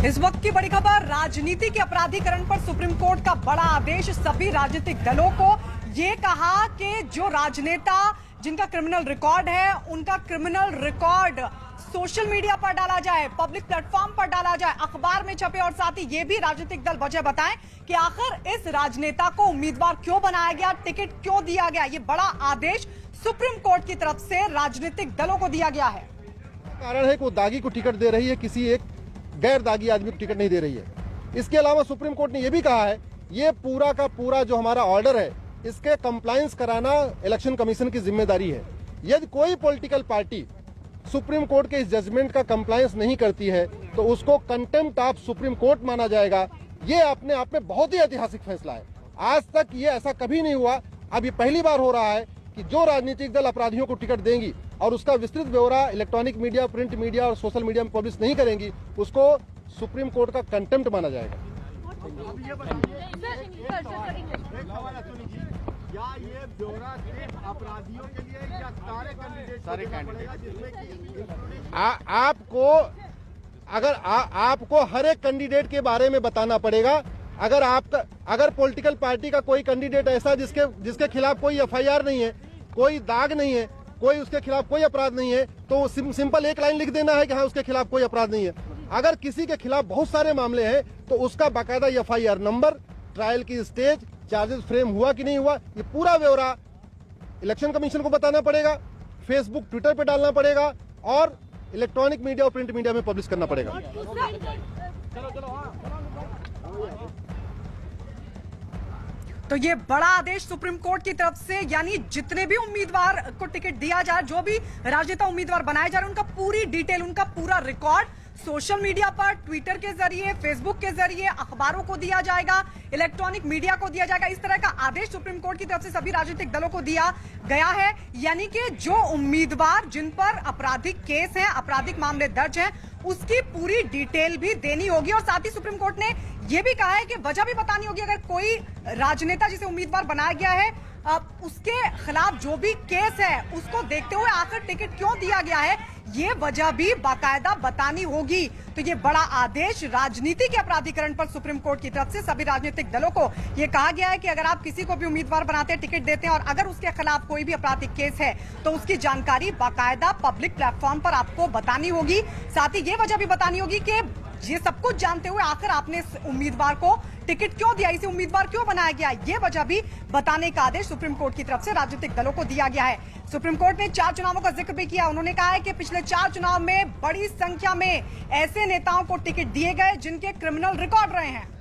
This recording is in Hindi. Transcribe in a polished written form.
इस वक्त की बड़ी खबर, राजनीति के अपराधीकरण पर सुप्रीम कोर्ट का बड़ा आदेश। सभी राजनीतिक दलों को ये कहा कि जो राजनेता जिनका क्रिमिनल रिकॉर्ड है, उनका क्रिमिनल रिकॉर्ड सोशल मीडिया पर डाला जाए, पब्लिक प्लेटफॉर्म पर डाला जाए, अखबार में छपे, और साथ ही ये भी राजनीतिक दल वजह बताएं कि आखिर इस राजनेता को उम्मीदवार क्यों बनाया गया, टिकट क्यों दिया गया। ये बड़ा आदेश सुप्रीम कोर्ट की तरफ से राजनीतिक दलों को दिया गया है। कारण है कि वो दागी को टिकट दे रही है, किसी एक गैर दागी आदमी को टिकट नहीं दे रही है। इसके अलावा सुप्रीम कोर्ट ने यह भी कहा है, ये पूरा का पूरा जो हमारा ऑर्डर है, इसके कंप्लायंस कराना इलेक्शन कमीशन की जिम्मेदारी है। यदि कोई पॉलिटिकल पार्टी सुप्रीम कोर्ट के इस जजमेंट का कंप्लायंस नहीं करती है तो उसको कंटेम्प्ट ऑफ सुप्रीम कोर्ट माना जाएगा। ये अपने आप में बहुत ही ऐतिहासिक फैसला है। आज तक ये ऐसा कभी नहीं हुआ। अब ये पहली बार हो रहा है कि जो राजनीतिक दल अपराधियों को टिकट देंगी और उसका विस्तृत ब्यौरा इलेक्ट्रॉनिक मीडिया, प्रिंट मीडिया और सोशल मीडिया में पब्लिश नहीं करेंगी, उसको सुप्रीम कोर्ट का कंटेम्प्ट माना जाएगा। क्या ये ब्यौरा सिर्फ अपराधियों के लिए या सारे कैंडिडेट? आपको आपको हर एक कैंडिडेट के बारे में बताना पड़ेगा। अगर पॉलिटिकल पार्टी का कोई कैंडिडेट ऐसा जिसके खिलाफ कोई एफआईआर नहीं है, कोई दाग नहीं है, कोई उसके खिलाफ कोई अपराध नहीं है, तो सिंपल एक लाइन लिख देना है कि हाँ उसके खिलाफ कोई अपराध नहीं है। अगर किसी के खिलाफ बहुत सारे मामले हैं तो उसका बाकायदा एफआईआर नंबर, ट्रायल की स्टेज, चार्जेस फ्रेम हुआ कि नहीं हुआ, ये पूरा ब्यौरा इलेक्शन कमीशन को बताना पड़ेगा, फेसबुक, ट्विटर पे डालना पड़ेगा और इलेक्ट्रॉनिक मीडिया और प्रिंट मीडिया में पब्लिश करना पड़ेगा। तो ये बड़ा आदेश सुप्रीम कोर्ट की तरफ से, यानी जितने भी उम्मीदवार को टिकट दिया जाए, जो भी राजनेता उम्मीदवार बनाए जा रहे हैं, उनका पूरी डिटेल, उनका पूरा रिकॉर्ड सोशल मीडिया पर, ट्विटर के जरिए, फेसबुक के जरिए, अखबारों को दिया जाएगा, इलेक्ट्रॉनिक मीडिया को दिया जाएगा। इस तरह का आदेश सुप्रीम कोर्ट की तरफ से सभी राजनीतिक दलों को दिया गया है। यानी कि जो उम्मीदवार जिन पर आपराधिक केस हैं, आपराधिक मामले दर्ज हैं, उसकी पूरी डिटेल भी देनी होगी। और साथ ही सुप्रीम कोर्ट ने यह भी कहा है कि वजह भी बतानी होगी। अगर कोई राजनेता जिसे उम्मीदवार बनाया गया है, उसके खिलाफ जो भी केस है, उसको देखते हुए आखिर टिकट क्यों दिया गया है, ये वजह भी बाकायदा बतानी होगी। तो ये बड़ा आदेश राजनीति के अपराधीकरण पर सुप्रीम कोर्ट की तरफ से सभी राजनीतिक दलों को ये कहा गया है कि अगर आप किसी को भी उम्मीदवार बनाते हैं, टिकट देते हैं, और अगर उसके खिलाफ कोई भी आपराधिक केस है तो उसकी जानकारी बाकायदा पब्लिक प्लेटफॉर्म पर आपको बतानी होगी। साथ ही ये वजह भी बतानी होगी कि ये सब कुछ जानते हुए आखिर आपने इस उम्मीदवार को टिकट क्यों दिया, इसे उम्मीदवार क्यों बनाया गया, ये वजह भी बताने का आदेश सुप्रीम कोर्ट की तरफ से राजनीतिक दलों को दिया गया है। सुप्रीम कोर्ट ने 4 चुनावों का जिक्र भी किया। उन्होंने कहा है कि पिछले 4 चुनाव में बड़ी संख्या में ऐसे नेताओं को टिकट दिए गए जिनके क्रिमिनल रिकॉर्ड रहे हैं।